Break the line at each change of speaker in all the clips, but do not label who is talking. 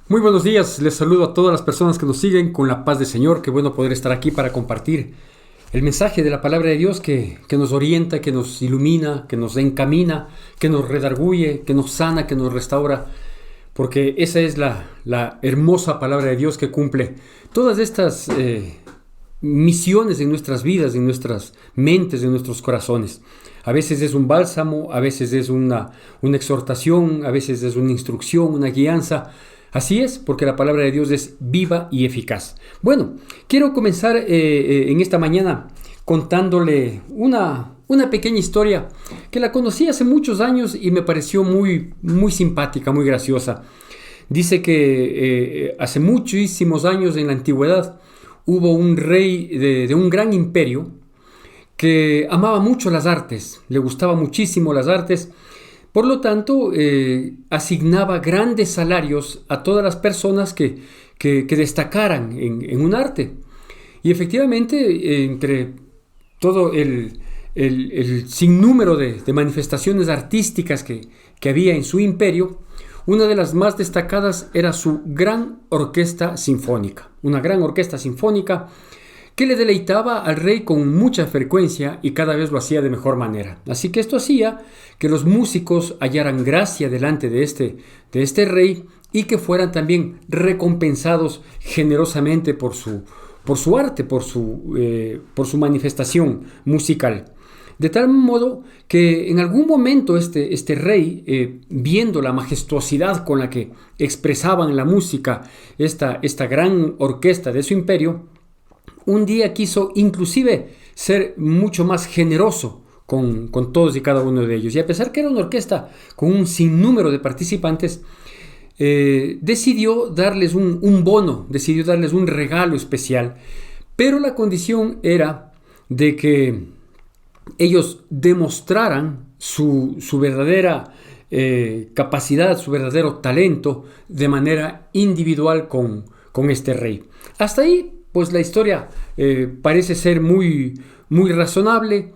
Muy buenos días, les saludo a todas las personas que nos siguen con la paz del Señor. Qué bueno poder estar aquí para compartir el mensaje de la palabra de Dios que nos orienta, que nos ilumina, que nos encamina, que nos redarguye, que nos sana, que nos restaura, porque esa es la hermosa palabra de Dios que cumple todas estas misiones en nuestras vidas, en nuestras mentes, en nuestros corazones. A veces es un bálsamo, a veces es una exhortación, a veces es una instrucción, una guianza. Así es, porque la palabra de Dios es viva y eficaz. Bueno, quiero comenzar en esta mañana contándole una pequeña historia que la conocí hace muchos años y me pareció muy simpática, muy graciosa. Dice que hace muchísimos años en la antigüedad hubo un rey de un gran imperio que amaba mucho las artes, le gustaba muchísimo las artes. Por lo tanto, asignaba grandes salarios a todas las personas que destacaran en un arte. Y efectivamente, entre todo el sinnúmero de manifestaciones artísticas que había en su imperio, una de las más destacadas era su gran orquesta sinfónica. Una gran orquesta sinfónica que le deleitaba al rey con mucha frecuencia y cada vez lo hacía de mejor manera. Así que esto hacía que los músicos hallaran gracia delante de este rey y que fueran también recompensados generosamente por su arte, por su manifestación musical. De tal modo que en algún momento este rey, viendo la majestuosidad con la que expresaban la música esta gran orquesta de su imperio, un día quiso inclusive ser mucho más generoso con todos y cada uno de ellos. Y a pesar que era una orquesta con un sinnúmero de participantes, decidió darles un bono, decidió darles un regalo especial. Pero la condición era de que ellos demostraran su verdadera capacidad, su verdadero talento de manera individual con este rey. Hasta ahí, pues la historia parece ser muy razonable.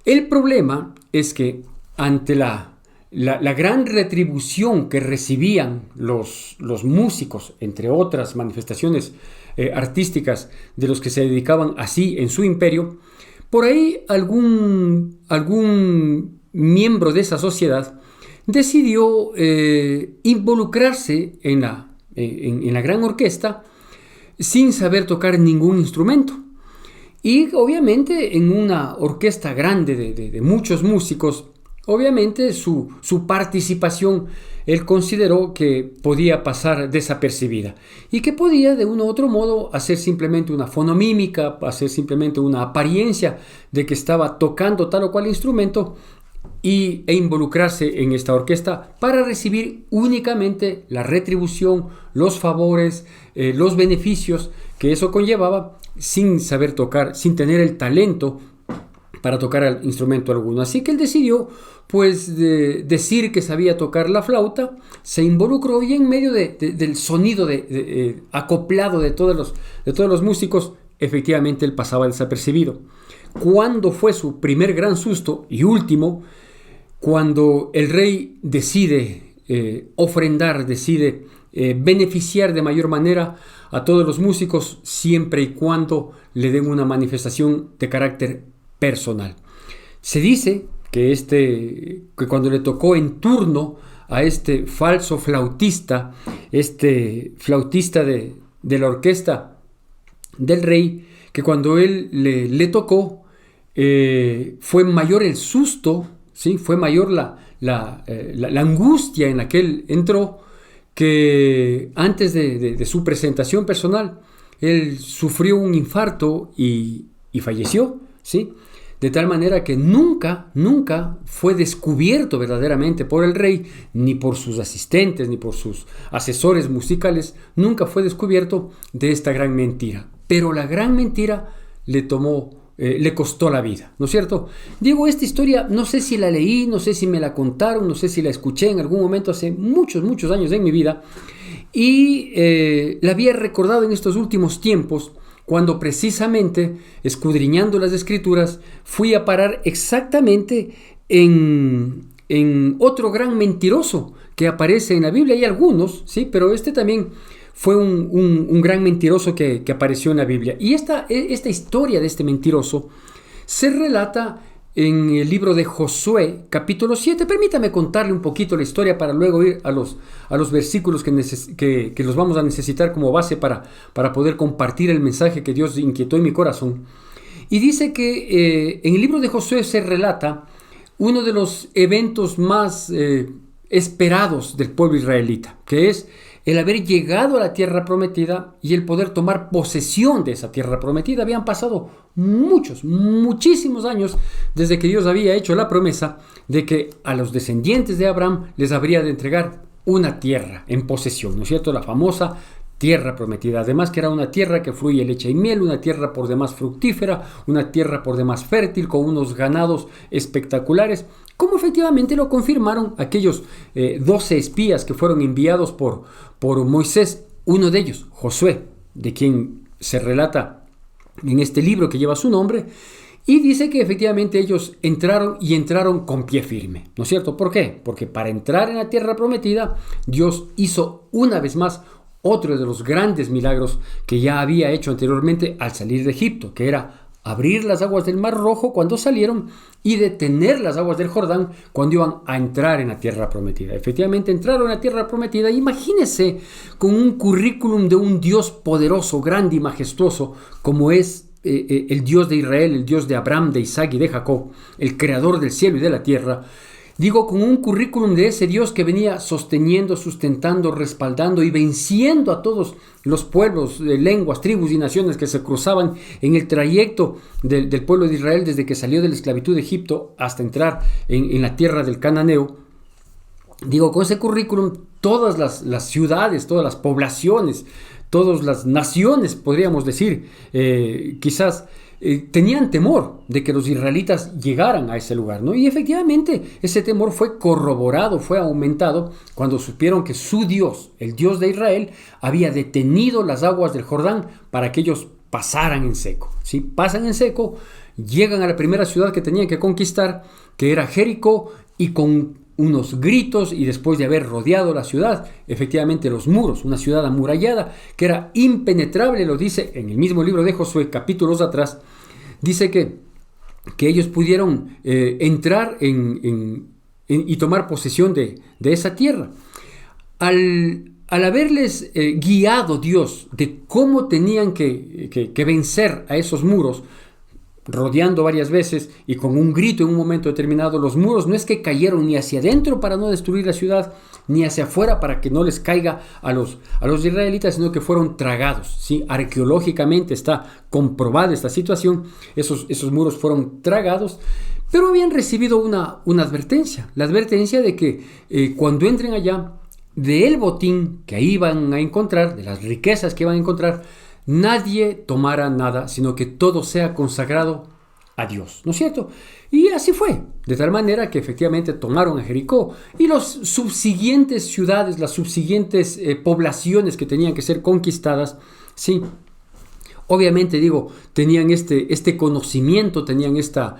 El problema es que ante la gran retribución que recibían los músicos, entre otras manifestaciones artísticas de los que se dedicaban así en su imperio, por ahí algún miembro de esa sociedad decidió involucrarse en la gran orquesta sin saber tocar ningún instrumento. Y obviamente en una orquesta grande de muchos músicos, obviamente su participación él consideró que podía pasar desapercibida y que podía de uno u otro modo hacer simplemente una fonomímica, hacer simplemente una apariencia de que estaba tocando tal o cual instrumento e involucrarse en esta orquesta para recibir únicamente la retribución, los favores, los beneficios que eso conllevaba sin saber tocar, sin tener el talento para tocar el instrumento alguno. Así que él decidió decir que sabía tocar la flauta, se involucró y en medio del sonido acoplado de todos los músicos, efectivamente él pasaba desapercibido. ¿Cuándo fue su primer gran susto y último? Cuando el rey decide ofrendar, decide beneficiar de mayor manera a todos los músicos siempre y cuando le den una manifestación de carácter personal. Se dice que cuando le tocó en turno a este falso flautista, de la orquesta del rey, que cuando él le tocó, fue mayor el susto, ¿sí? Fue mayor la angustia en la que él entró, que antes de su presentación personal, él sufrió un infarto y falleció, ¿sí? De tal manera que nunca fue descubierto verdaderamente por el rey, ni por sus asistentes, ni por sus asesores musicales, nunca fue descubierto de esta gran mentira. Pero la gran mentira le costó la vida, ¿no es cierto? Digo, esta historia, no sé si la leí, no sé si me la contaron, no sé si la escuché en algún momento hace muchos años en mi vida, y la había recordado en estos últimos tiempos, cuando precisamente, escudriñando las Escrituras, fui a parar exactamente en en otro gran mentiroso que aparece en la Biblia. Hay algunos, ¿sí? Pero este también fue un gran mentiroso que apareció en la Biblia. Y esta historia de este mentiroso se relata en el libro de Josué, capítulo 7. Permítame contarle un poquito la historia para luego ir a los versículos que los vamos a necesitar como base para poder compartir el mensaje que Dios inquietó en mi corazón. Y dice que en el libro de Josué se relata uno de los eventos más esperados del pueblo israelita, que es el haber llegado a la tierra prometida y el poder tomar posesión de esa tierra prometida. Habían pasado muchísimos años desde que Dios había hecho la promesa de que a los descendientes de Abraham les habría de entregar una tierra en posesión, ¿no es cierto? La famosa tierra prometida. Además que era una tierra que fluye leche y miel, una tierra por demás fructífera, una tierra por demás fértil, con unos ganados espectaculares, como efectivamente lo confirmaron aquellos 12 espías que fueron enviados por Moisés, uno de ellos, Josué, de quien se relata en este libro que lleva su nombre, y dice que efectivamente ellos entraron con pie firme, ¿no es cierto? ¿Por qué? Porque para entrar en la tierra prometida, Dios hizo una vez más otro de los grandes milagros que ya había hecho anteriormente al salir de Egipto, que era abrir las aguas del Mar Rojo cuando salieron y detener las aguas del Jordán cuando iban a entrar en la tierra prometida. Efectivamente entraron a la tierra prometida. Imagínense con un currículum de un Dios poderoso, grande y majestuoso como es el Dios de Israel, el Dios de Abraham, de Isaac y de Jacob, el creador del cielo y de la tierra. Digo, con un currículum de ese Dios que venía sosteniendo, sustentando, respaldando y venciendo a todos los pueblos, lenguas, tribus y naciones que se cruzaban en el trayecto del pueblo de Israel desde que salió de la esclavitud de Egipto hasta entrar en la tierra del Cananeo. Digo, con ese currículum, todas las ciudades, todas las poblaciones, todas las naciones, podríamos decir, quizás tenían temor de que los israelitas llegaran a ese lugar, ¿no? Y efectivamente ese temor fue corroborado, fue aumentado cuando supieron que su Dios, el Dios de Israel, había detenido las aguas del Jordán para que ellos pasaran en seco, ¿sí? Pasan en seco, llegan a la primera ciudad que tenían que conquistar, que era Jericó, y con unos gritos y después de haber rodeado la ciudad, efectivamente los muros, una ciudad amurallada que era impenetrable, lo dice en el mismo libro de Josué, capítulos atrás, dice que ellos pudieron entrar y tomar posesión de esa tierra. Al haberles guiado Dios de cómo tenían que vencer a esos muros, rodeando varias veces y con un grito en un momento determinado, los muros no es que cayeron ni hacia adentro para no destruir la ciudad, ni hacia afuera para que no les caiga a los israelitas, sino que fueron tragados, ¿sí? Arqueológicamente está comprobada esta situación, esos muros fueron tragados, pero habían recibido una advertencia, la advertencia de que cuando entren allá, del botín que ahí van a encontrar, de las riquezas que van a encontrar, nadie tomará nada, sino que todo sea consagrado a Dios, ¿no es cierto? Y así fue, de tal manera que efectivamente tomaron a Jericó y las subsiguientes ciudades, las subsiguientes poblaciones que tenían que ser conquistadas, sí. Obviamente, digo, tenían este conocimiento, tenían esta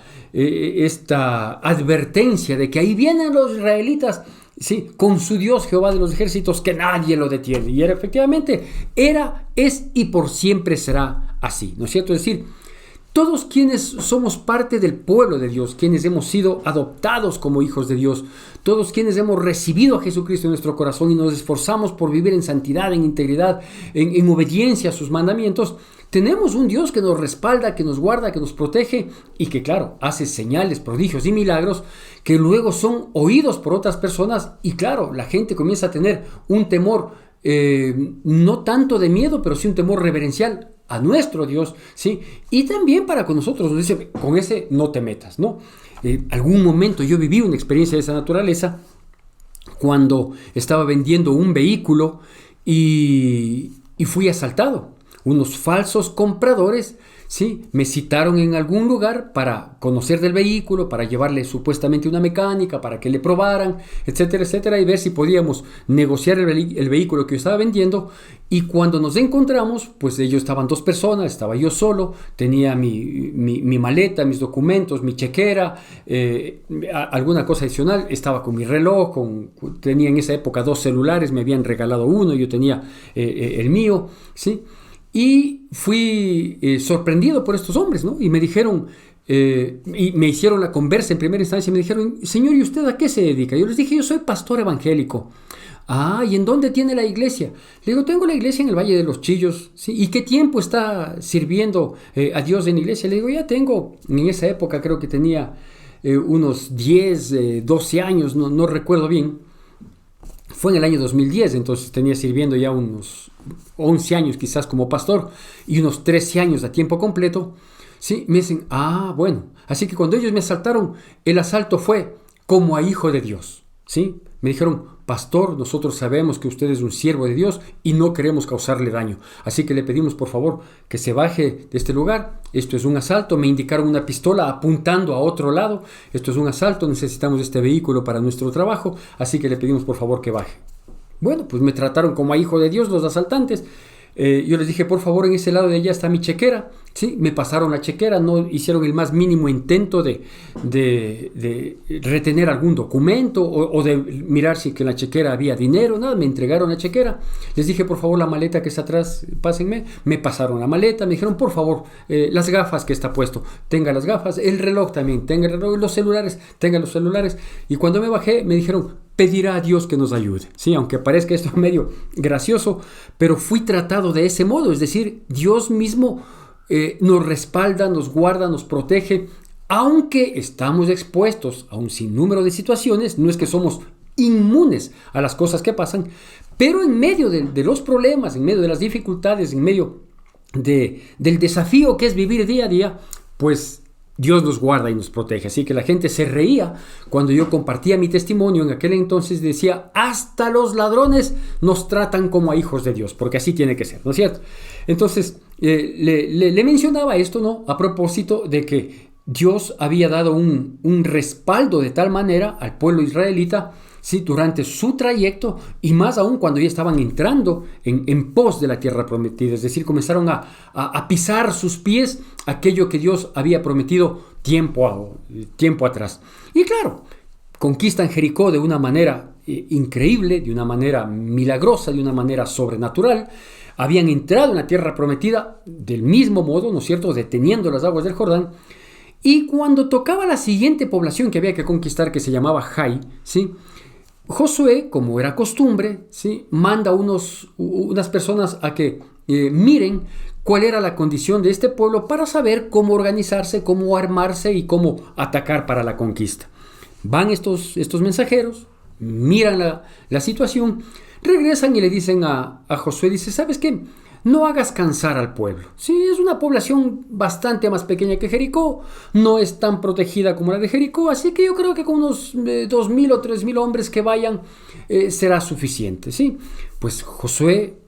advertencia de que ahí vienen los israelitas, sí, con su Dios Jehová de los ejércitos, que nadie lo detiene. Y efectivamente es y por siempre será así, ¿no es cierto? Es decir, todos quienes somos parte del pueblo de Dios, quienes hemos sido adoptados como hijos de Dios, todos quienes hemos recibido a Jesucristo en nuestro corazón y nos esforzamos por vivir en santidad, en integridad, en obediencia a sus mandamientos, tenemos un Dios que nos respalda, que nos guarda, que nos protege y que, claro, hace señales, prodigios y milagros que luego son oídos por otras personas y, claro, la gente comienza a tener un temor, no tanto de miedo, pero sí un temor reverencial a nuestro Dios, ¿sí? Y también para con nosotros, nos dice, con ese no te metas, ¿no? Algún momento yo viví una experiencia de esa naturaleza cuando estaba vendiendo un vehículo y fui asaltado. Unos falsos compradores ¿sí? Me citaron en algún lugar para conocer del vehículo, para llevarle supuestamente una mecánica, para que le probaran, etcétera, etcétera, y ver si podíamos negociar el vehículo que yo estaba vendiendo. Y cuando nos encontramos, pues ellos estaban 2 personas, estaba yo solo, tenía mi maleta, mis documentos, mi chequera, alguna cosa adicional, estaba con mi reloj, tenía en esa época 2 celulares, me habían regalado uno, yo tenía el mío, ¿sí? Y fui sorprendido por estos hombres, ¿no? Y me dijeron, y me hicieron la conversa en primera instancia, y me dijeron, señor, ¿y usted a qué se dedica? Yo les dije, yo soy pastor evangélico. Ah, ¿y en dónde tiene la iglesia? Le digo, tengo la iglesia en el Valle de los Chillos, ¿sí? ¿Y qué tiempo está sirviendo a Dios en la iglesia? Le digo, ya tengo, en esa época creo que tenía unos 10, 12 años, no recuerdo bien. Fue en el año 2010, entonces tenía sirviendo ya unos 11 años quizás como pastor y unos 13 años a tiempo completo. Sí, me dicen, bueno. Así que cuando ellos me asaltaron, el asalto fue como a hijo de Dios. ¿Sí? Me dijeron, pastor, nosotros sabemos que usted es un siervo de Dios y no queremos causarle daño. Así que le pedimos por favor que se baje de este lugar. Esto es un asalto. Me indicaron una pistola apuntando a otro lado. Esto es un asalto. Necesitamos este vehículo para nuestro trabajo. Así que le pedimos por favor que baje. Bueno, pues me trataron como a hijo de Dios los asaltantes. Yo les dije, por favor, en ese lado de allá está mi chequera. ¿Sí? Me pasaron la chequera, no hicieron el más mínimo intento de retener algún documento o de mirar si que en la chequera había dinero, nada, me entregaron la chequera. Les dije, por favor, la maleta que está atrás, pásenme. Me pasaron la maleta, me dijeron, por favor, las gafas que está puesto, tenga las gafas, el reloj también, tenga el reloj, los celulares, tenga los celulares. Y cuando me bajé, me dijeron, pedirá a Dios que nos ayude. Sí, aunque parezca esto medio gracioso, pero fui tratado de ese modo, es decir, Dios mismo nos respalda, nos guarda, nos protege, aunque estamos expuestos a un sinnúmero de situaciones. No es que somos inmunes a las cosas que pasan, pero en medio de los problemas, en medio de las dificultades, en medio del desafío que es vivir día a día, pues Dios nos guarda y nos protege. Así que la gente se reía cuando yo compartía mi testimonio en aquel entonces. Decía, hasta los ladrones nos tratan como a hijos de Dios, porque así tiene que ser, ¿no es cierto? Entonces le mencionaba esto, ¿no? A propósito de que Dios había dado un respaldo de tal manera al pueblo israelita, ¿sí? Durante su trayecto, y más aún cuando ya estaban entrando en pos de la tierra prometida. Es decir, comenzaron a pisar sus pies aquello que Dios había prometido tiempo atrás. Y claro, conquistan Jericó de una manera increíble, de una manera milagrosa, de una manera sobrenatural. Habían entrado en la tierra prometida del mismo modo, ¿no es cierto?, deteniendo las aguas del Jordán. Y cuando tocaba la siguiente población que había que conquistar, que se llamaba Jai, ¿sí?, Josué, como era costumbre, ¿sí?, manda unas personas a que miren cuál era la condición de este pueblo para saber cómo organizarse, cómo armarse y cómo atacar para la conquista. Van estos mensajeros, miran la situación, regresan y le dicen a Josué, dice, ¿sabes qué? No hagas cansar al pueblo. Sí, es una población bastante más pequeña que Jericó, no es tan protegida como la de Jericó, así que yo creo que con unos 2,000 o 3,000 hombres que vayan será suficiente, ¿sí? Pues Josué,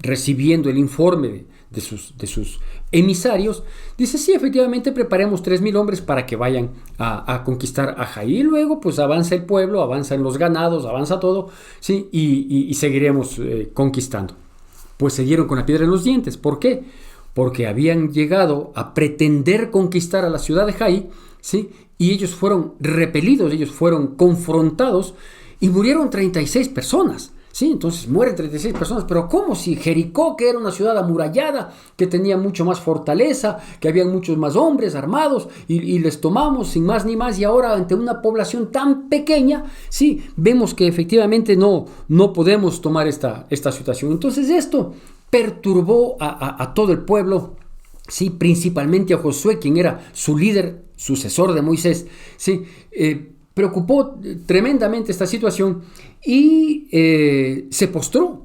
recibiendo el informe de sus emisarios, dice, sí, efectivamente preparemos 3,000 hombres para que vayan a conquistar a Jai. Y luego pues avanza el pueblo, avanzan los ganados, avanza todo, ¿sí? Y seguiremos conquistando. Pues se dieron con la piedra en los dientes. ¿Por qué? Porque habían llegado a pretender conquistar a la ciudad de Jai, ¿sí? Y ellos fueron repelidos, ellos fueron confrontados y murieron 36 personas. Sí, entonces mueren 36 personas, pero ¿cómo? Si Jericó, que era una ciudad amurallada, que tenía mucho más fortaleza, que habían muchos más hombres armados, y les tomamos sin más ni más, y ahora ante una población tan pequeña, sí, vemos que efectivamente no podemos tomar esta situación. Entonces esto perturbó a todo el pueblo, sí, principalmente a Josué, quien era su líder, sucesor de Moisés, sí, preocupó tremendamente esta situación y se postró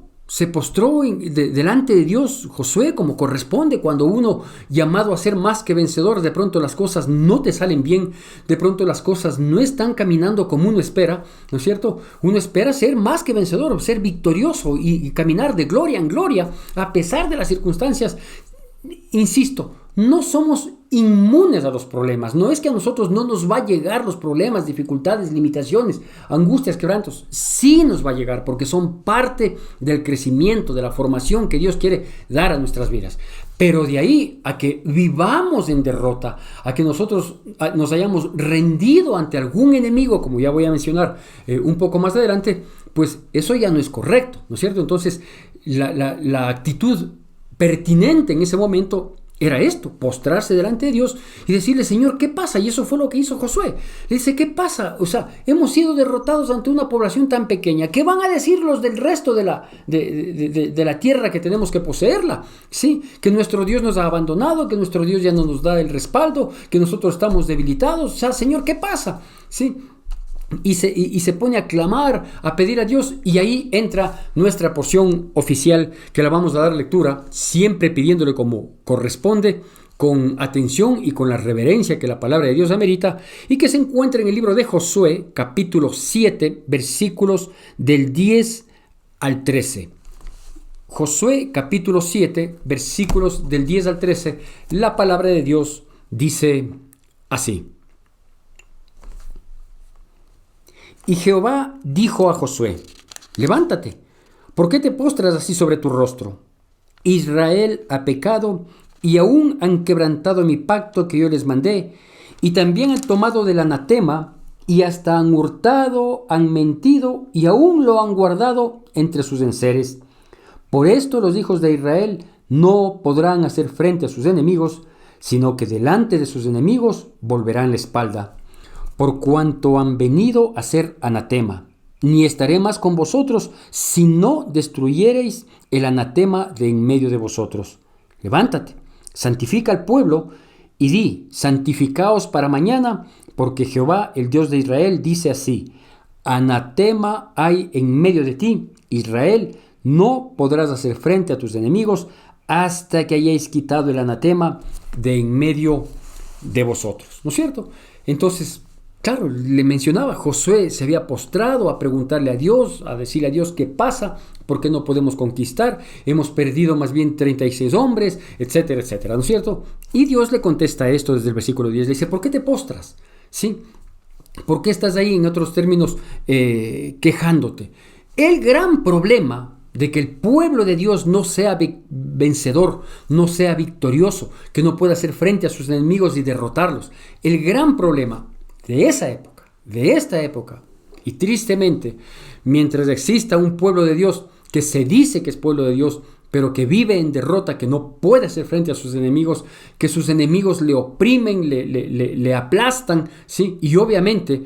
delante de Dios Josué, como corresponde cuando uno, llamado a ser más que vencedor, de pronto las cosas no te salen bien, de pronto las cosas no están caminando como uno espera, ¿no es cierto? Uno espera ser más que vencedor, ser victorioso y caminar de gloria en gloria a pesar de las circunstancias. Insisto, no somos inmunes a los problemas. No es que a nosotros no nos va a llegar los problemas, dificultades, limitaciones, angustias, quebrantos. Sí nos va a llegar porque son parte del crecimiento, de la formación que Dios quiere dar a nuestras vidas. Pero de ahí a que vivamos en derrota, a que nosotros nos hayamos rendido ante algún enemigo, como ya voy a mencionar un poco más adelante, pues eso ya no es correcto, ¿no es cierto? Entonces, la actitud pertinente en ese momento era esto, postrarse delante de Dios y decirle, Señor, ¿qué pasa? Y eso fue lo que hizo Josué. Le dice, ¿qué pasa? O sea, hemos sido derrotados ante una población tan pequeña. ¿Qué van a decir los del resto de la tierra que tenemos que poseerla? ¿Sí? Que nuestro Dios nos ha abandonado, que nuestro Dios ya no nos da el respaldo, que nosotros estamos debilitados. O sea, Señor, ¿qué pasa? ¿Sí? Y se pone a clamar, a pedir a Dios, y ahí entra nuestra porción oficial que la vamos a dar lectura, siempre pidiéndole como corresponde, con atención y con la reverencia que la palabra de Dios amerita, y que se encuentra en el libro de Josué, capítulo 7, versículos del 10 al 13. Josué, capítulo 7, versículos del 10 al 13, la palabra de Dios dice así. Y Jehová dijo a Josué, levántate, ¿por qué te postras así sobre tu rostro? Israel ha pecado y aún han quebrantado mi pacto que yo les mandé, y también han tomado del anatema, y hasta han hurtado, han mentido, y aún lo han guardado entre sus enseres. Por esto los hijos de Israel no podrán hacer frente a sus enemigos, sino que delante de sus enemigos volverán la espalda. Por cuanto han venido a ser anatema, ni estaré más con vosotros si no destruyereis el anatema de en medio de vosotros. Levántate, santifica al pueblo y di, santificaos para mañana, porque Jehová, el Dios de Israel, dice así, anatema hay en medio de ti, Israel, no podrás hacer frente a tus enemigos hasta que hayáis quitado el anatema de en medio de vosotros. ¿No es cierto? Entonces, claro, le mencionaba, Josué se había postrado a preguntarle a Dios, a decirle a Dios qué pasa, por qué no podemos conquistar, hemos perdido más bien 36 hombres, etcétera, etcétera, ¿no es cierto? Y Dios le contesta esto desde el versículo 10, le dice, ¿por qué te postras? ¿Sí? ¿Por qué estás ahí, en otros términos, quejándote? El gran problema de que el pueblo de Dios no sea vencedor, no sea victorioso, que no pueda hacer frente a sus enemigos y derrotarlos, el gran problema de esa época, de esta época, y tristemente, mientras exista un pueblo de Dios que se dice que es pueblo de Dios, pero que vive en derrota, que no puede hacer frente a sus enemigos, que sus enemigos le oprimen, le aplastan, ¿sí? Y obviamente,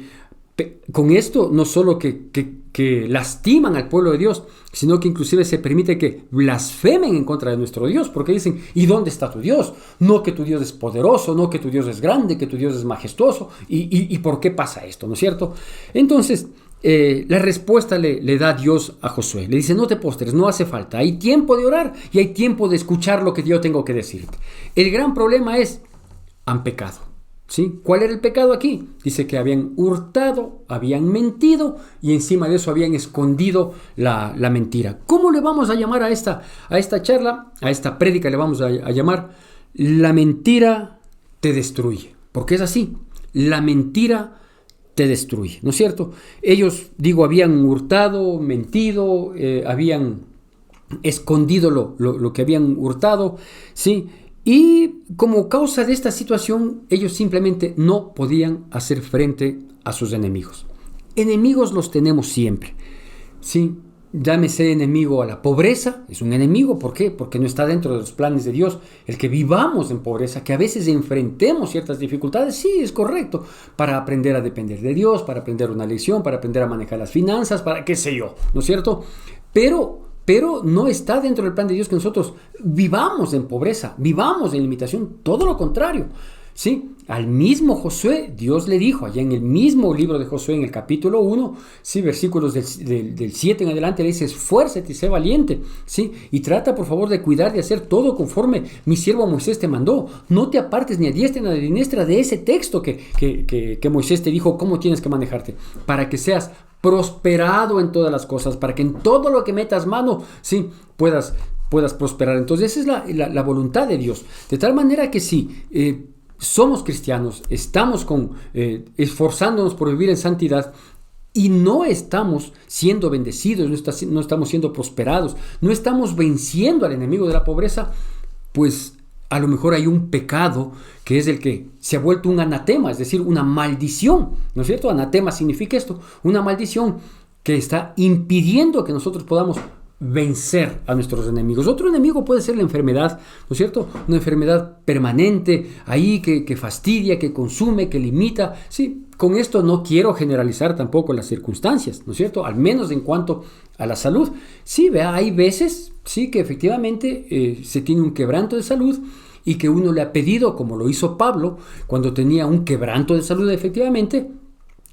con esto no solo que lastiman al pueblo de Dios, sino que inclusive se permite que blasfemen en contra de nuestro Dios, porque dicen, ¿y dónde está tu Dios? No que tu Dios es poderoso, no que tu Dios es grande, que tu Dios es majestuoso, ¿y por qué pasa esto? ¿No es cierto? Entonces, la respuesta le da Dios a Josué. Le dice, no te postres, no hace falta, hay tiempo de orar y hay tiempo de escuchar lo que yo tengo que decirte. El gran problema es, han pecado. ¿Sí? ¿Cuál era el pecado aquí? Dice que habían hurtado, habían mentido y encima de eso habían escondido la mentira. ¿Cómo le vamos a llamar a esta charla, a esta prédica le vamos a llamar? La mentira te destruye. Porque es así, la mentira te destruye, ¿no es cierto? Ellos, habían hurtado, mentido, habían escondido lo que habían hurtado, ¿sí? Y como causa de esta situación, ellos simplemente no podían hacer frente a sus enemigos. Enemigos los tenemos siempre, ¿sí? Llámese enemigo a la pobreza, es un enemigo, ¿por qué? Porque no está dentro de los planes de Dios. El que vivamos en pobreza, que a veces enfrentemos ciertas dificultades, sí, es correcto, para aprender a depender de Dios, para aprender una lección, para aprender a manejar las finanzas, para qué sé yo, ¿no es cierto? Pero no está dentro del plan de Dios que nosotros vivamos en pobreza, vivamos en limitación, todo lo contrario. ¿Sí? Al mismo Josué, Dios le dijo, allá en el mismo libro de Josué, en el capítulo 1, ¿sí? Versículos del 7 en adelante, le dice, esfuérzate y sé valiente, ¿sí? Y trata por favor de cuidar de hacer todo conforme mi siervo Moisés te mandó. No te apartes ni a diestra ni a siniestra de ese texto que Moisés te dijo cómo tienes que manejarte, para que seas prosperado en todas las cosas, para que en todo lo que metas mano, ¿sí? puedas puedas prosperar. Entonces esa es la voluntad de Dios. De tal manera que si somos cristianos, estamos esforzándonos por vivir en santidad y no estamos siendo bendecidos, no estamos siendo prosperados, no estamos venciendo al enemigo de la pobreza, pues a lo mejor hay un pecado que es el que se ha vuelto un anatema, es decir, una maldición, ¿no es cierto? Anatema significa esto, una maldición que está impidiendo que nosotros podamos vencer a nuestros enemigos. Otro enemigo puede ser la enfermedad, ¿no es cierto? Una enfermedad permanente, ahí que fastidia, que consume, que limita. Sí, con esto no quiero generalizar tampoco las circunstancias, ¿no es cierto? Al menos en cuanto a la salud. Sí, vea, hay veces, sí, que efectivamente se tiene un quebranto de salud y que uno le ha pedido, como lo hizo Pablo, cuando tenía un quebranto de salud efectivamente,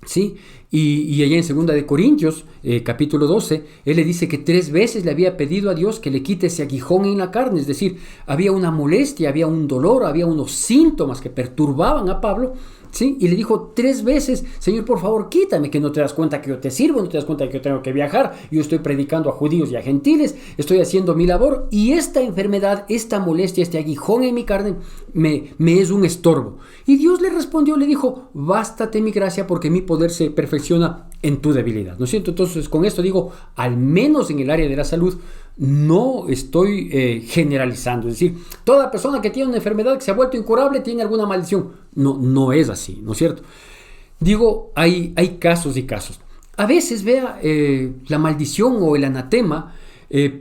¿sí? Y allá en 2 de Corintios, capítulo 12, él le dice que 3 veces le había pedido a Dios que le quite ese aguijón en la carne, es decir, había una molestia, había un dolor, había unos síntomas que perturbaban a Pablo, ¿sí? Y le dijo 3 veces, Señor, por favor, quítame, que no te das cuenta que yo te sirvo, no te das cuenta que yo tengo que viajar, yo estoy predicando a judíos y a gentiles, estoy haciendo mi labor, y esta enfermedad, esta molestia, este aguijón en mi carne, me es un estorbo. Y Dios le respondió, le dijo, bástate mi gracia, porque mi poder se perfecciona en tu debilidad, ¿no es cierto? Entonces, con esto digo, al menos en el área de la salud, no estoy generalizando, es decir, toda persona que tiene una enfermedad que se ha vuelto incurable tiene alguna maldición. No es así, ¿no es cierto? Digo, hay casos y casos. A veces, vea, la maldición o el anatema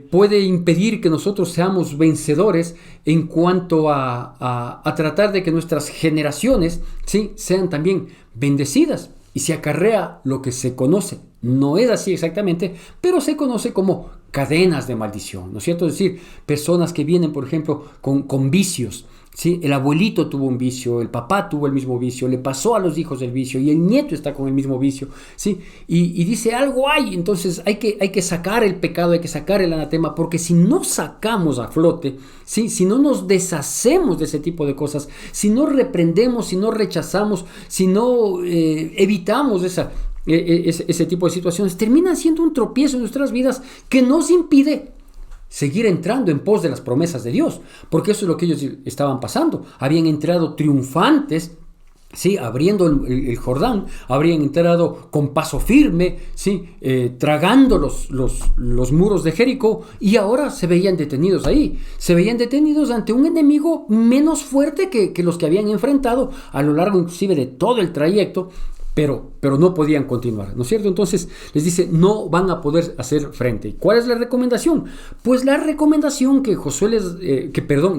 puede impedir que nosotros seamos vencedores en cuanto a tratar de que nuestras generaciones, ¿sí?, sean también bendecidas. Y se acarrea lo que se conoce, no es así exactamente, pero se conoce como cadenas de maldición, ¿no es cierto? Es decir, personas que vienen, por ejemplo, con vicios, ¿sí? El abuelito tuvo un vicio, el papá tuvo el mismo vicio, le pasó a los hijos el vicio y el nieto está con el mismo vicio, ¿sí? Y dice, algo hay, entonces hay que sacar el pecado, hay que sacar el anatema, porque si no sacamos a flote, ¿sí?, si no nos deshacemos de ese tipo de cosas, si no reprendemos, si no rechazamos, si no evitamos ese tipo de situaciones, terminan siendo un tropiezo en nuestras vidas que nos impide seguir entrando en pos de las promesas de Dios, porque eso es lo que ellos estaban pasando. Habían entrado triunfantes, ¿sí?, abriendo el Jordán, habrían entrado con paso firme, ¿sí?, tragando los muros de Jericó, y ahora se veían detenidos ahí. Se veían detenidos ante un enemigo menos fuerte que los que habían enfrentado a lo largo inclusive de todo el trayecto, pero no podían continuar, ¿no es cierto? Entonces les dice, no van a poder hacer frente. ¿Cuál es la recomendación? Pues la recomendación que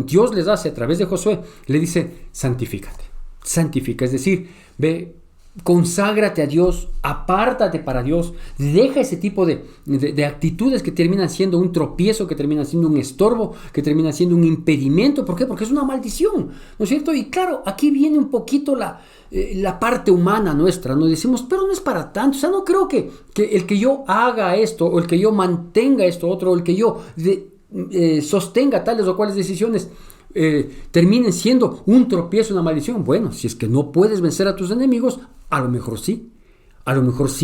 Dios les hace a través de Josué, le dice, santifícate, santifica, es decir, ve, conságrate a Dios, apártate para Dios, deja ese tipo de actitudes que terminan siendo un tropiezo, que terminan siendo un estorbo, que terminan siendo un impedimento. ¿Por qué? Porque es una maldición, ¿no es cierto? Y claro, aquí viene un poquito la parte humana nuestra, ¿no? Decimos, pero no es para tanto, o sea, no creo que el que yo haga esto, o el que yo mantenga esto otro, o el que yo sostenga tales o cuales decisiones terminen siendo un tropiezo, una maldición. Bueno, si es que no puedes vencer a tus enemigos, a lo mejor sí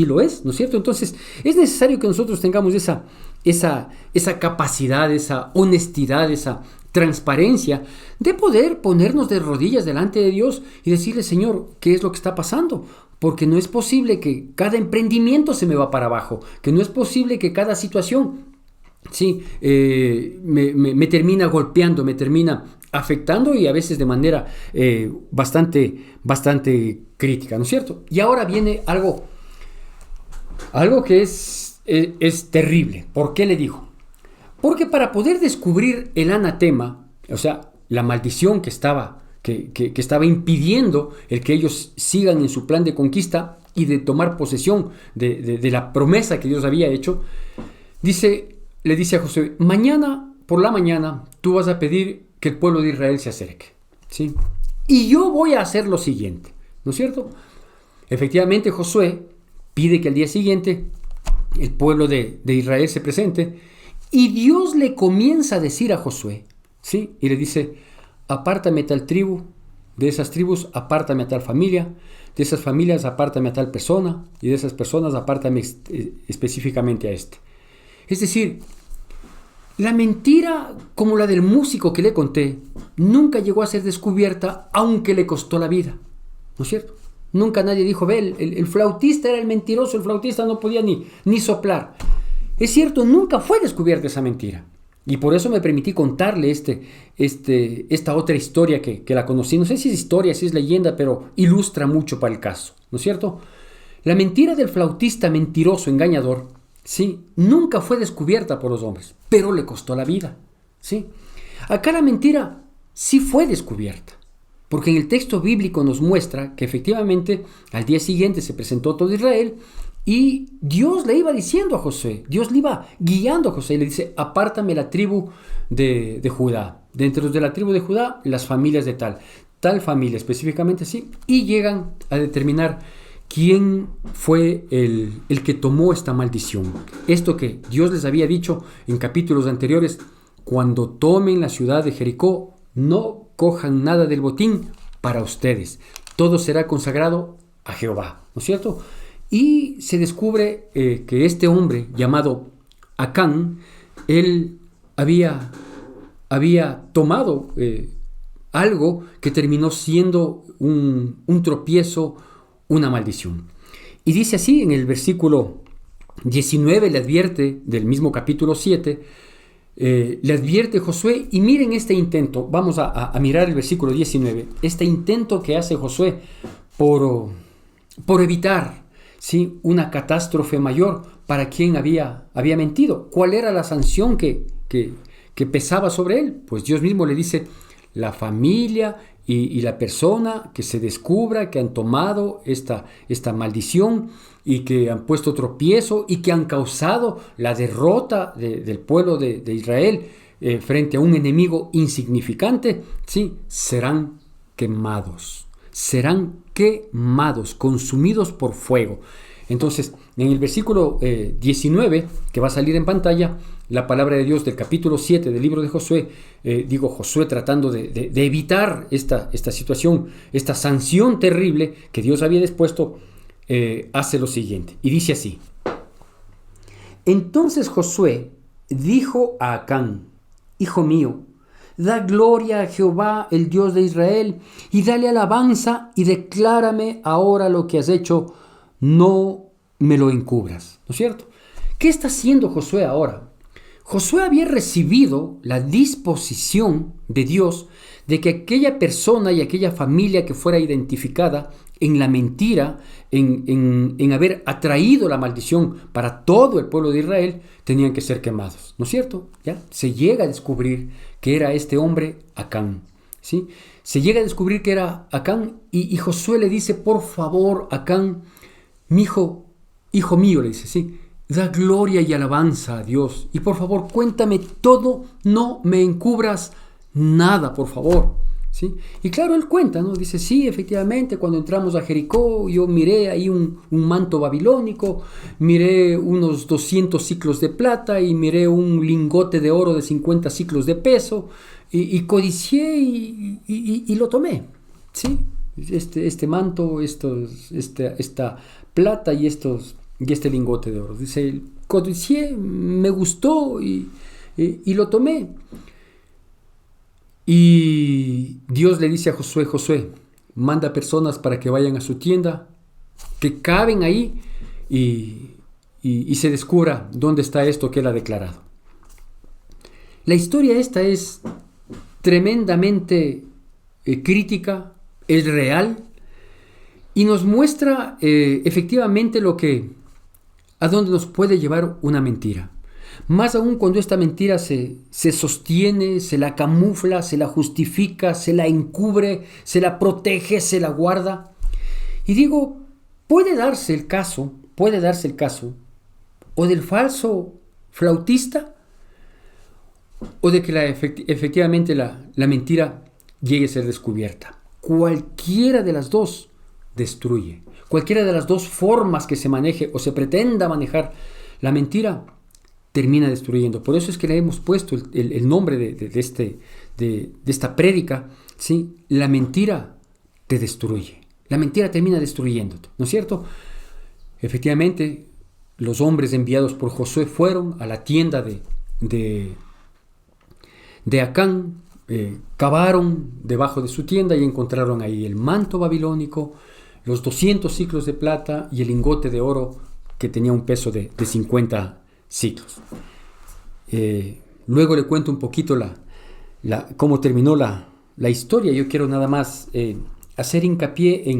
lo es, ¿no es cierto? Entonces es necesario que nosotros tengamos esa capacidad, esa honestidad, esa transparencia de poder ponernos de rodillas delante de Dios y decirle, Señor, ¿qué es lo que está pasando? Porque no es posible que cada emprendimiento se me va para abajo, que no es posible que cada situación, sí, me termina golpeando, me termina afectando, y a veces de manera bastante crítica, ¿no es cierto? Y ahora viene algo que es terrible. ¿Por qué le digo? Porque para poder descubrir el anatema, o sea, la maldición que estaba impidiendo el que ellos sigan en su plan de conquista y de tomar posesión de la promesa que Dios había hecho, le dice a Josué, mañana por la mañana tú vas a pedir que el pueblo de Israel se acerque, ¿sí? Y yo voy a hacer lo siguiente, ¿no es cierto? Efectivamente, Josué pide que al día siguiente el pueblo de Israel se presente, y Dios le comienza a decir a Josué, ¿sí?, y le dice, apártame tal tribu, de esas tribus apártame a tal familia, de esas familias apártame a tal persona, y de esas personas apártame específicamente a este. Es decir, La mentira, como la del músico que le conté, nunca llegó a ser descubierta, aunque le costó la vida. ¿No es cierto? Nunca nadie dijo, ve, el flautista era el mentiroso, el flautista no podía ni soplar. Es cierto, nunca fue descubierta esa mentira. Y por eso me permití contarle esta otra historia que la conocí. No sé si es historia, si es leyenda, pero ilustra mucho para el caso. ¿No es cierto? La mentira del flautista mentiroso, engañador, ¿sí? Nunca fue descubierta por los hombres, pero le costó la vida. ¿Sí? Acá la mentira sí fue descubierta. Porque en el texto bíblico nos muestra que efectivamente al día siguiente se presentó todo Israel y Dios le iba diciendo a Josué, Dios le iba guiando a Josué y le dice, apártame la tribu de Judá. Dentro de la tribu de Judá, las familias de tal familia específicamente, sí. Y llegan a determinar quién fue el que tomó esta maldición. Esto que Dios les había dicho en capítulos anteriores, cuando tomen la ciudad de Jericó, no cojan nada del botín para ustedes. Todo será consagrado a Jehová, ¿no es cierto? Y se descubre que este hombre llamado Acán, él había tomado algo que terminó siendo un tropiezo, una maldición. Y dice así en el versículo 19, le advierte del mismo capítulo 7, le advierte Josué, y miren este intento, vamos a mirar el versículo 19, este intento que hace Josué por evitar, ¿sí?, una catástrofe mayor para quien había mentido. ¿Cuál era la sanción que pesaba sobre él? Pues Dios mismo le dice, la familia y la persona que se descubra que han tomado esta maldición y que han puesto tropiezo y que han causado la derrota del pueblo de Israel frente a un enemigo insignificante, ¿sí?, serán quemados, consumidos por fuego. Entonces, en el versículo 19, que va a salir en pantalla, la palabra de Dios del capítulo 7 del libro de Josué, Josué tratando de evitar esta situación, esta sanción terrible que Dios había dispuesto, hace lo siguiente, y dice así: entonces Josué dijo a Acán, hijo mío, da gloria a Jehová, el Dios de Israel, y dale alabanza, y declárame ahora lo que has hecho, no me lo encubras. ¿No es cierto? ¿Qué está haciendo Josué ahora? Josué había recibido la disposición de Dios de que aquella persona y aquella familia que fuera identificada en la mentira, en haber atraído la maldición para todo el pueblo de Israel, tenían que ser quemados. ¿No es cierto? ¿Ya? Se llega a descubrir que era este hombre Acán. ¿Sí? Se llega a descubrir que era Acán y Josué le dice, por favor, Acán, hijo mío, le dice, sí, da gloria y alabanza a Dios. Y por favor, cuéntame todo, no me encubras nada, por favor. ¿Sí? Y claro, él cuenta, ¿no? Dice, sí, efectivamente, cuando entramos a Jericó, yo miré ahí un manto babilónico, miré unos 200 siclos de plata y miré un lingote de oro de 50 siclos de peso y codicié y lo tomé. ¿Sí? Este manto, esta plata y este lingote de oro. Dice, codicié, me gustó y lo tomé. Y Dios le dice a Josué, Josué, manda personas para que vayan a su tienda, que caben ahí y se descubra dónde está esto que él ha declarado. La historia esta es tremendamente crítica, es real y nos muestra efectivamente a dónde nos puede llevar una mentira. Más aún cuando esta mentira se sostiene, se la camufla, se la justifica, se la encubre, se la protege, se la guarda. Y digo, puede darse el caso o del falso flautista o de que efectivamente la mentira llegue a ser descubierta. Cualquiera de las dos destruye. Cualquiera de las dos formas que se maneje o se pretenda manejar la mentira termina destruyendo. Por eso es que le hemos puesto el nombre de esta prédica, ¿sí? La mentira te destruye. La mentira termina destruyéndote, ¿no es cierto? Efectivamente, los hombres enviados por Josué fueron a la tienda de de Acán, cavaron debajo de su tienda y encontraron ahí el manto babilónico, los 200 siclos de plata y el lingote de oro que tenía un peso de 50 siclos. Luego le cuento un poquito cómo terminó la historia. Yo quiero nada más hacer hincapié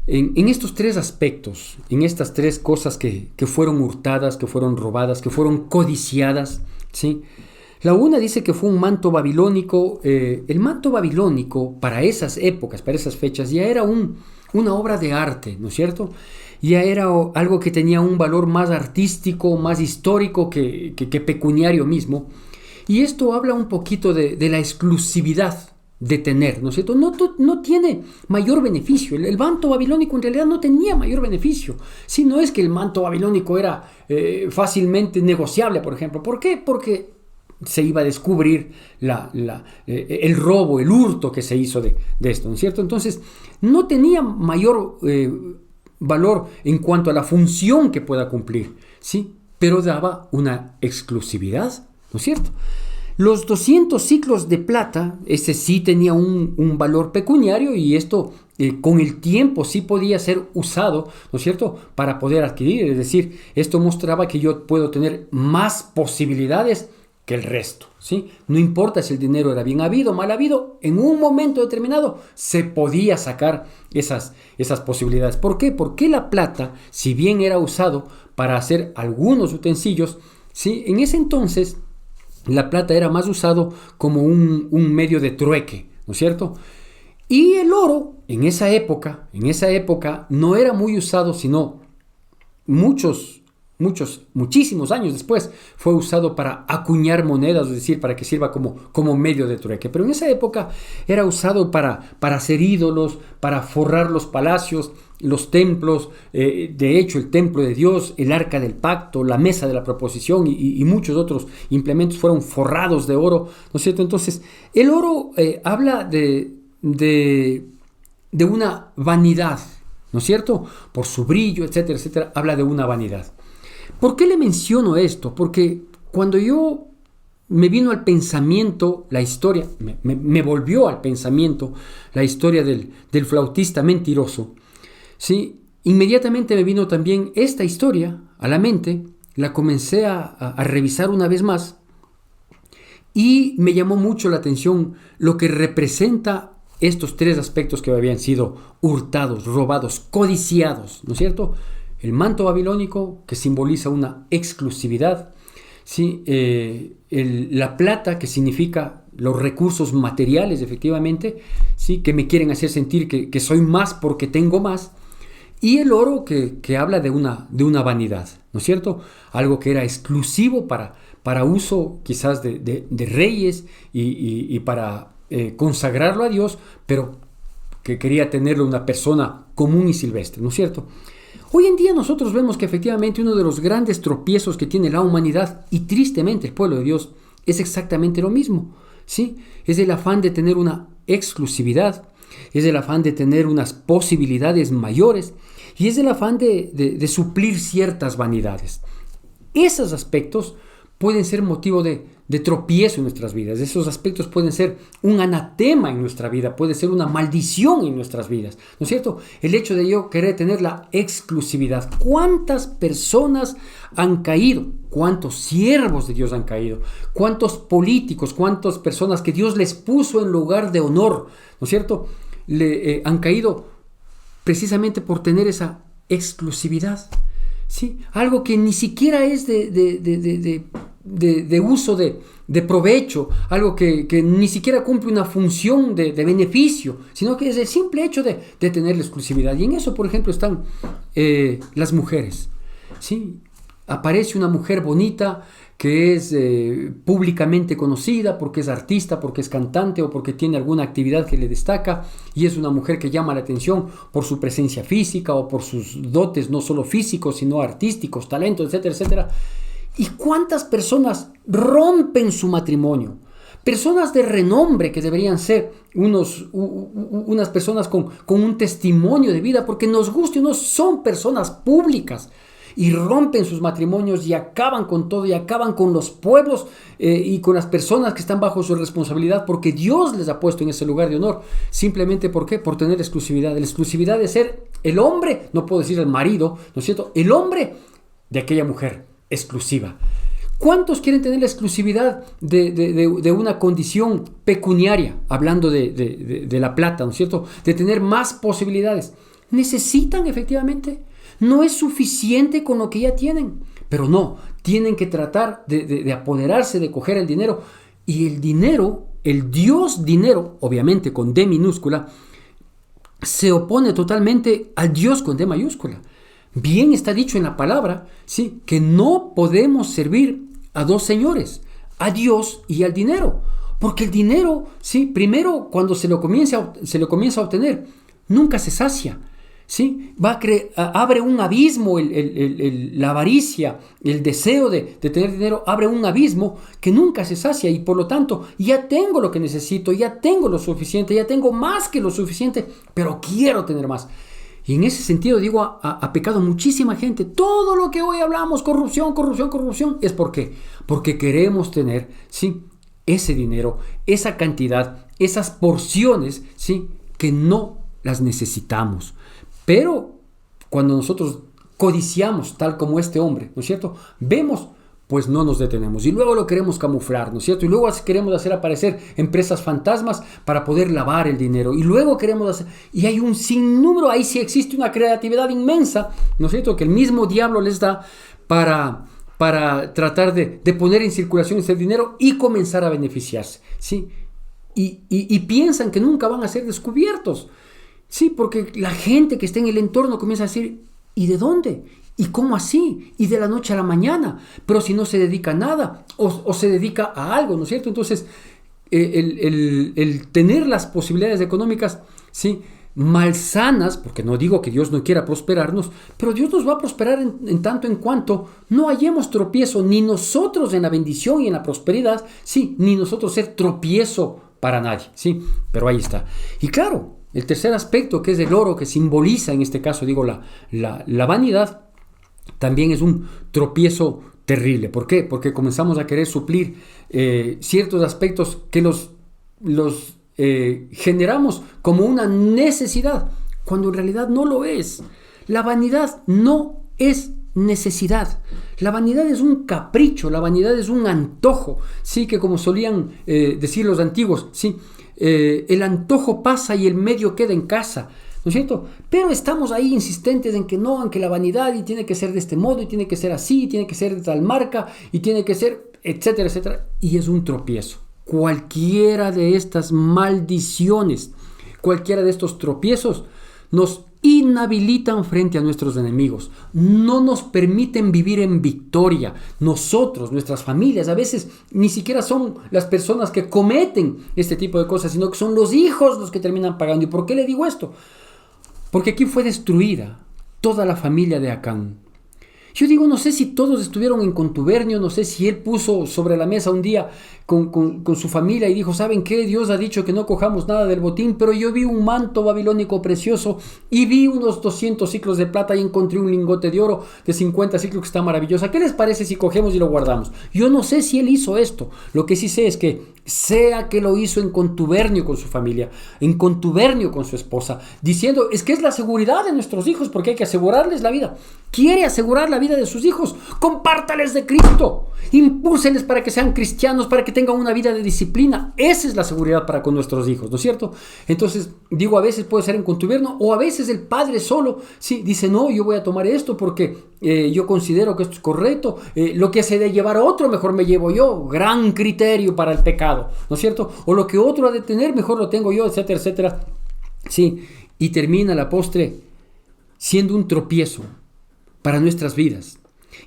en estos tres aspectos, en estas tres cosas que fueron hurtadas, que fueron robadas, que fueron codiciadas, ¿sí? La una dice que fue un manto babilónico. El manto babilónico para esas épocas, para esas fechas, ya era una obra de arte, ¿no es cierto? Ya era algo que tenía un valor más artístico, más histórico que pecuniario mismo. Y esto habla un poquito de la exclusividad de tener, ¿no es cierto? No tiene mayor beneficio. El manto babilónico en realidad no tenía mayor beneficio. Si no es que el manto babilónico era fácilmente negociable, por ejemplo. ¿Por qué? Porque se iba a descubrir el robo, el hurto que se hizo de esto, ¿no es cierto? Entonces, no tenía mayor valor en cuanto a la función que pueda cumplir, ¿sí? Pero daba una exclusividad, ¿no es cierto? Los 200 siclos de plata, ese sí tenía un valor pecuniario, y esto con el tiempo sí podía ser usado, ¿no es cierto?, para poder adquirir. Es decir, esto mostraba que yo puedo tener más posibilidades que el resto, ¿sí? No importa si el dinero era bien habido o mal habido, en un momento determinado se podía sacar esas posibilidades. ¿Por qué? Porque la plata, si bien era usado para hacer algunos utensilios, ¿sí?, en ese entonces la plata era más usado como un medio de trueque, ¿no es cierto? Y el oro en esa época no era muy usado, sino muchísimos años después fue usado para acuñar monedas, es decir, para que sirva como medio de trueque. Pero en esa época era usado para hacer ídolos, para forrar los palacios, los templos. De hecho, el templo de Dios, el arca del pacto, la mesa de la proposición y muchos otros implementos fueron forrados de oro, ¿no es cierto? Entonces, el oro habla de una vanidad, ¿no es cierto? Por su brillo, etcétera, etcétera, habla de una vanidad. ¿Por qué le menciono esto? Porque cuando yo me vino al pensamiento la historia, me volvió al pensamiento la historia del flautista mentiroso, ¿sí? Inmediatamente me vino también esta historia a la mente, la comencé a revisar una vez más y me llamó mucho la atención lo que representa estos tres aspectos que habían sido hurtados, robados, codiciados, ¿no es cierto? El manto babilónico, que simboliza una exclusividad, ¿sí? La plata, que significa los recursos materiales, efectivamente, ¿sí?, que me quieren hacer sentir que soy más porque tengo más, y el oro, que habla de una vanidad, ¿no es cierto? Algo que era exclusivo para uso quizás de reyes y para consagrarlo a Dios, pero que quería tenerlo una persona común y silvestre, ¿no es cierto? Hoy en día nosotros vemos que efectivamente uno de los grandes tropiezos que tiene la humanidad y tristemente el pueblo de Dios es exactamente lo mismo, ¿sí? Es el afán de tener una exclusividad, es el afán de tener unas posibilidades mayores y es el afán de suplir ciertas vanidades. Esos aspectos pueden ser motivo de tropiezo en nuestras vidas. Esos aspectos pueden ser un anatema en nuestra vida, puede ser una maldición en nuestras vidas, ¿no es cierto? El hecho de yo querer tener la exclusividad. ¿Cuántas personas han caído? ¿Cuántos siervos de Dios han caído? ¿Cuántos políticos? ¿Cuántas personas que Dios les puso en lugar de honor, ¿no es cierto?, han caído precisamente por tener esa exclusividad, ¿sí? Algo que ni siquiera es de uso de provecho, algo que ni siquiera cumple una función de beneficio, sino que es el simple hecho de tener la exclusividad. Y en eso, por ejemplo, están las mujeres, ¿sí? Aparece una mujer bonita que es públicamente conocida porque es artista, porque es cantante o porque tiene alguna actividad que le destaca, y es una mujer que llama la atención por su presencia física o por sus dotes no solo físicos sino artísticos, talentos, etcétera, etcétera. ¿Y cuántas personas rompen su matrimonio? Personas de renombre que deberían ser unas personas con un testimonio de vida, porque nos guste o no son personas públicas. y rompen sus matrimonios y acaban con todo y acaban con los pueblos y con las personas que están bajo su responsabilidad, porque Dios les ha puesto en ese lugar de honor. Simplemente, ¿por qué? Por tener exclusividad. La exclusividad de ser el hombre, no puedo decir el marido, ¿no es cierto? El hombre de aquella mujer exclusiva. ¿Cuántos quieren tener la exclusividad de una condición pecuniaria? Hablando de la plata, ¿no es cierto? De tener más posibilidades. ¿Necesitan efectivamente? ¿No es suficiente con lo que ya tienen? Pero no, tienen que tratar de apoderarse, de coger el dinero. Y el dinero, el Dios dinero, obviamente con D minúscula, se opone totalmente al Dios con D mayúscula. Bien está dicho en la palabra, ¿sí?, que no podemos servir a dos señores, a Dios y al dinero. Porque el dinero, ¿sí?, primero cuando se lo comienza a obtener, nunca se sacia. ¿Sí? Abre un abismo, la avaricia, el deseo de tener dinero, abre un abismo que nunca se sacia, y por lo tanto ya tengo lo que necesito, ya tengo lo suficiente, ya tengo más que lo suficiente, pero quiero tener más. Y en ese sentido digo, ha pecado muchísima gente. Todo lo que hoy hablamos, corrupción, ¿es por qué? Porque queremos tener, ¿sí?, ese dinero, esa cantidad, esas porciones, ¿sí?, que no las necesitamos. Pero cuando nosotros codiciamos, tal como este hombre, ¿no es cierto?, vemos, pues no nos detenemos. Y luego lo queremos camuflar, ¿no es cierto? Y luego queremos hacer aparecer empresas fantasmas para poder lavar el dinero. Y luego queremos hacer... Y hay un sinnúmero, ahí sí existe una creatividad inmensa, ¿no es cierto?, que el mismo diablo les da para tratar de poner en circulación ese dinero y comenzar a beneficiarse, ¿sí? Y piensan que nunca van a ser descubiertos. Sí, porque la gente que está en el entorno comienza a decir, ¿y de dónde? ¿Y cómo así? Y de la noche a la mañana, pero si no se dedica a nada o se dedica a algo, ¿no es cierto? Entonces, el tener las posibilidades económicas, ¿sí?, malsanas, porque no digo que Dios no quiera prosperarnos, pero Dios nos va a prosperar en tanto en cuanto no hallemos tropiezo, ni nosotros en la bendición y en la prosperidad, sí, ni nosotros ser tropiezo para nadie, sí, pero ahí está. Y claro, el tercer aspecto, que es el oro, que simboliza en este caso, digo, la vanidad, también es un tropiezo terrible. ¿Por qué? Porque comenzamos a querer suplir ciertos aspectos que los generamos como una necesidad, cuando en realidad no lo es. La vanidad no es necesidad. La vanidad es un capricho, la vanidad es un antojo, sí, que como solían decir los antiguos, sí, el antojo pasa y el medio queda en casa, ¿no es cierto? Pero estamos ahí insistentes en que no, en que la vanidad y tiene que ser de este modo, y tiene que ser así, y tiene que ser de tal marca, y tiene que ser, etcétera, etcétera, y es un tropiezo. Cualquiera de estas maldiciones, cualquiera de estos tropiezos nos inhabilitan frente a nuestros enemigos, no nos permiten vivir en victoria. Nosotros, nuestras familias, a veces ni siquiera son las personas que cometen este tipo de cosas, sino que son los hijos los que terminan pagando. ¿Y por qué le digo esto? Porque aquí fue destruida toda la familia de Acán. Yo digo, no sé si todos estuvieron en contubernio, no sé si él puso sobre la mesa un día con su familia y dijo, ¿saben qué? Dios ha dicho que no cojamos nada del botín, pero yo vi un manto babilónico precioso y vi unos 200 ciclos de plata y encontré un lingote de oro de 50 ciclos que está maravillosa. ¿Qué les parece si cogemos y lo guardamos? Yo no sé si él hizo esto. Lo que sí sé es que sea que lo hizo en contubernio con su familia, en contubernio con su esposa, diciendo, es que es la seguridad de nuestros hijos, porque hay que asegurarles la vida. Quiere asegurar la vida de sus hijos, compártales de Cristo, impúlsenles para que sean cristianos, para que tengan una vida de disciplina. Esa es la seguridad para con nuestros hijos, ¿no es cierto? Entonces, digo, a veces puede ser en contubernio, o a veces el padre solo, sí, dice, no, yo voy a tomar esto porque yo considero que esto es correcto, lo que se de llevar a otro, mejor me llevo yo, gran criterio para el pecado, ¿no es cierto? O lo que otro ha de tener, mejor lo tengo yo, etcétera, etcétera. Sí, y termina la postre siendo un tropiezo para nuestras vidas.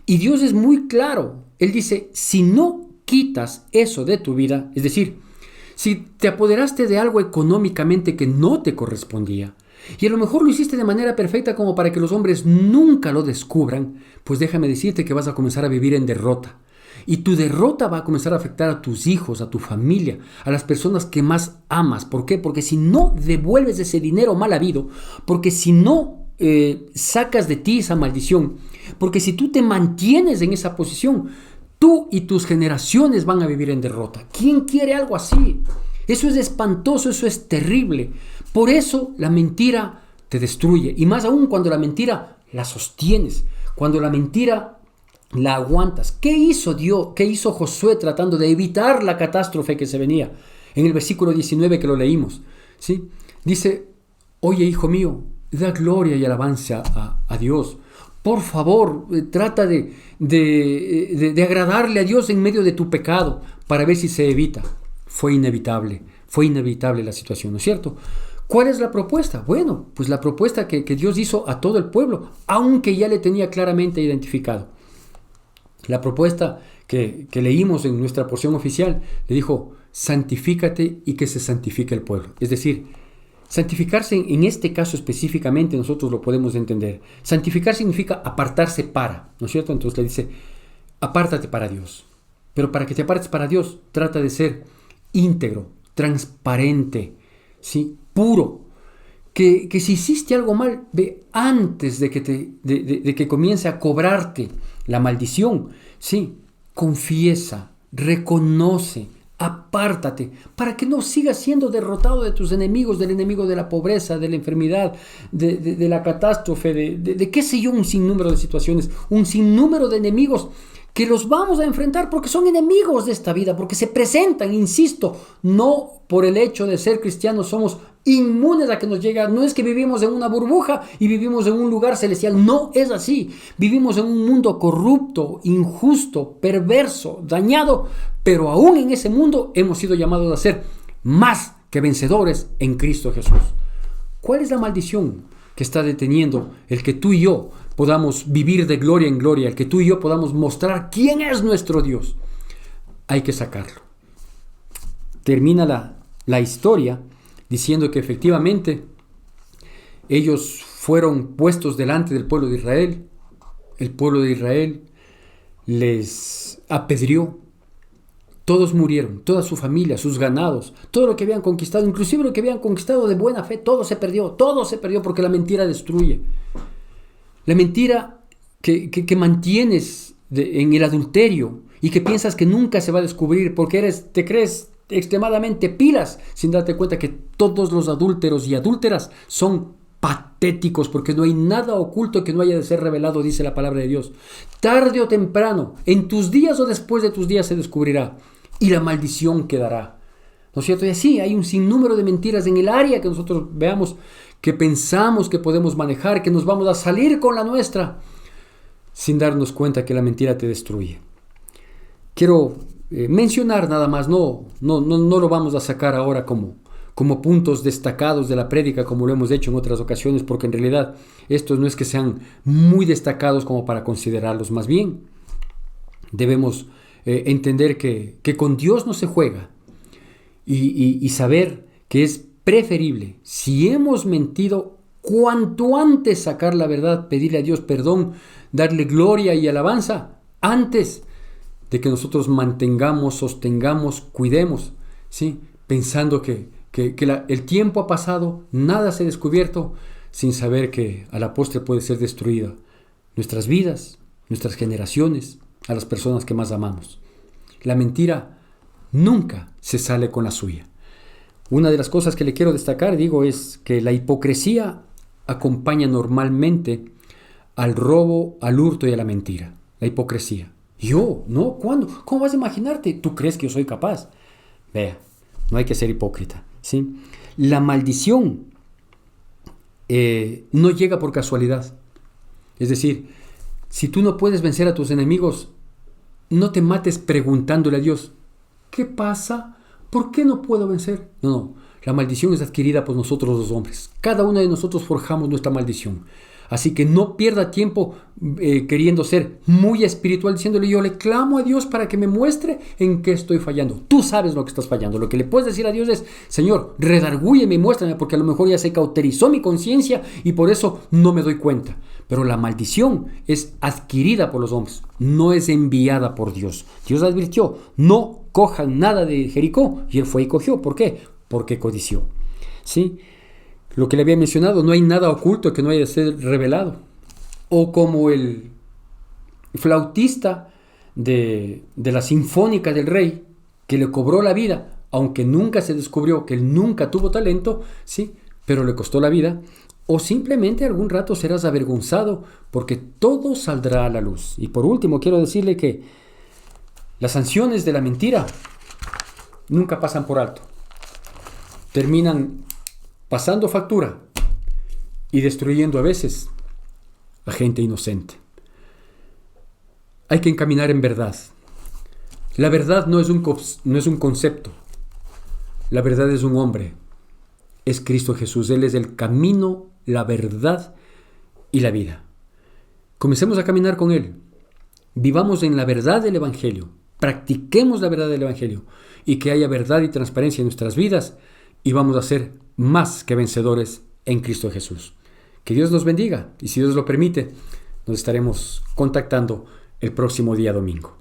Y Dios es muy claro. Él dice, si no quitas eso de tu vida, es decir, si te apoderaste de algo económicamente que no te correspondía, y a lo mejor lo hiciste de manera perfecta como para que los hombres nunca lo descubran, pues déjame decirte que vas a comenzar a vivir en derrota. Y tu derrota va a comenzar a afectar a tus hijos, a tu familia, a las personas que más amas. ¿Por qué? Porque si no devuelves ese dinero mal habido, porque si no sacas de ti esa maldición. Porque si tú te mantienes en esa posición, tú y tus generaciones van a vivir en derrota. ¿Quién quiere algo así? Eso es espantoso, eso es terrible. Por eso la mentira te destruye. Y más aún cuando la mentira la sostienes, cuando la mentira la aguantas. ¿Qué hizo Dios? ¿Qué hizo Josué tratando de evitar la catástrofe que se venía? En el versículo 19 que lo leímos, ¿sí? Dice: oye, hijo mío, da gloria y alabanza a Dios. Por favor, trata de agradarle a Dios en medio de tu pecado para ver si se evita. Fue inevitable la situación, ¿no es cierto? ¿Cuál es la propuesta? Bueno, pues la propuesta que Dios hizo a todo el pueblo, aunque ya le tenía claramente identificado. La propuesta que leímos en nuestra porción oficial, le dijo: santifícate y que se santifique el pueblo. Es decir, santificarse en este caso específicamente nosotros lo podemos entender. Santificar significa apartarse para, ¿no es cierto? Entonces le dice: apártate para Dios. Pero para que te apartes para Dios, trata de ser íntegro, transparente, ¿sí? Puro. Que si hiciste algo mal, ve antes de que comience a cobrarte la maldición, ¿sí? Confiesa, reconoce, apártate, para que no sigas siendo derrotado de tus enemigos, del enemigo de la pobreza, de la enfermedad, de la catástrofe, de qué sé yo, un sinnúmero de situaciones, un sinnúmero de enemigos que los vamos a enfrentar porque son enemigos de esta vida, porque se presentan, insisto, no por el hecho de ser cristianos somos inmunes a que nos llegue. No es que vivimos en una burbuja y vivimos en un lugar celestial, no es así. Vivimos en un mundo corrupto, injusto, perverso, dañado, pero aún en ese mundo hemos sido llamados a ser más que vencedores en Cristo Jesús. ¿Cuál es la maldición que está deteniendo el que tú y yo podamos vivir de gloria en gloria, el que tú y yo podamos mostrar quién es nuestro Dios? Hay que sacarlo. Termina la historia diciendo que efectivamente ellos fueron puestos delante del pueblo de Israel. El pueblo de Israel les apedreó. Todos murieron, toda su familia, sus ganados, todo lo que habían conquistado, inclusive lo que habían conquistado de buena fe, todo se perdió porque la mentira destruye. La mentira que mantienes en el adulterio y que piensas que nunca se va a descubrir porque te crees extremadamente pilas, sin darte cuenta que todos los adúlteros y adúlteras son patéticos, porque no hay nada oculto que no haya de ser revelado, dice la palabra de Dios. Tarde o temprano, en tus días o después de tus días se descubrirá y la maldición quedará, ¿no es cierto? Y así hay un sinnúmero de mentiras en el área que nosotros veamos, que pensamos que podemos manejar, que nos vamos a salir con la nuestra, sin darnos cuenta que la mentira te destruye. Quiero mencionar nada más, no lo vamos a sacar ahora como puntos destacados de la prédica como lo hemos hecho en otras ocasiones, porque en realidad estos no es que sean muy destacados como para considerarlos. Más bien debemos entender que con Dios no se juega y saber que es preferible, si hemos mentido, cuanto antes sacar la verdad, pedirle a Dios perdón, darle gloria y alabanza, antes de que nosotros mantengamos, sostengamos, cuidemos, ¿sí? Pensando que el tiempo ha pasado, nada se ha descubierto, sin saber que a la postre puede ser destruida nuestras vidas, nuestras generaciones, a las personas que más amamos. La mentira nunca se sale con la suya. Una de las cosas que le quiero destacar, es que la hipocresía acompaña normalmente al robo, al hurto y a la mentira. La hipocresía. ¿Yo? ¿No? ¿Cuándo? ¿Cómo vas a imaginarte? ¿Tú crees que yo soy capaz? Vea, no hay que ser hipócrita, ¿sí? La maldición no llega por casualidad. Es decir, si tú no puedes vencer a tus enemigos, no te mates preguntándole a Dios: ¿qué pasa? ¿Por qué no puedo vencer? No, la maldición es adquirida por nosotros los hombres. Cada uno de nosotros forjamos nuestra maldición. Así que no pierda tiempo queriendo ser muy espiritual, diciéndole: yo le clamo a Dios para que me muestre en qué estoy fallando. Tú sabes lo que estás fallando. Lo que le puedes decir a Dios es: Señor, redargúyeme y muéstrame, porque a lo mejor ya se cauterizó mi conciencia y por eso no me doy cuenta. Pero la maldición es adquirida por los hombres, no es enviada por Dios. Dios advirtió: no cojan nada de Jericó, y él fue y cogió. ¿Por qué? Porque codició, ¿sí? lo que le había mencionado, no hay nada oculto que no haya de ser revelado. O como el flautista de la Sinfónica del Rey, que le cobró la vida, aunque nunca se descubrió que él nunca tuvo talento, sí, pero le costó la vida. O simplemente algún rato serás avergonzado, porque todo saldrá a la luz. Y por último, quiero decirle que las sanciones de la mentira nunca pasan por alto. Terminan pasando factura y destruyendo a veces a gente inocente. Hay que encaminar en verdad. La verdad no es un concepto. La verdad es un hombre. Es Cristo Jesús. Él es el camino, la verdad y la vida. Comencemos a caminar con Él. Vivamos en la verdad del Evangelio. Practiquemos la verdad del Evangelio. Y que haya verdad y transparencia en nuestras vidas. Y vamos a ser más que vencedores en Cristo Jesús. Que Dios nos bendiga. Y si Dios lo permite, nos estaremos contactando el próximo día domingo.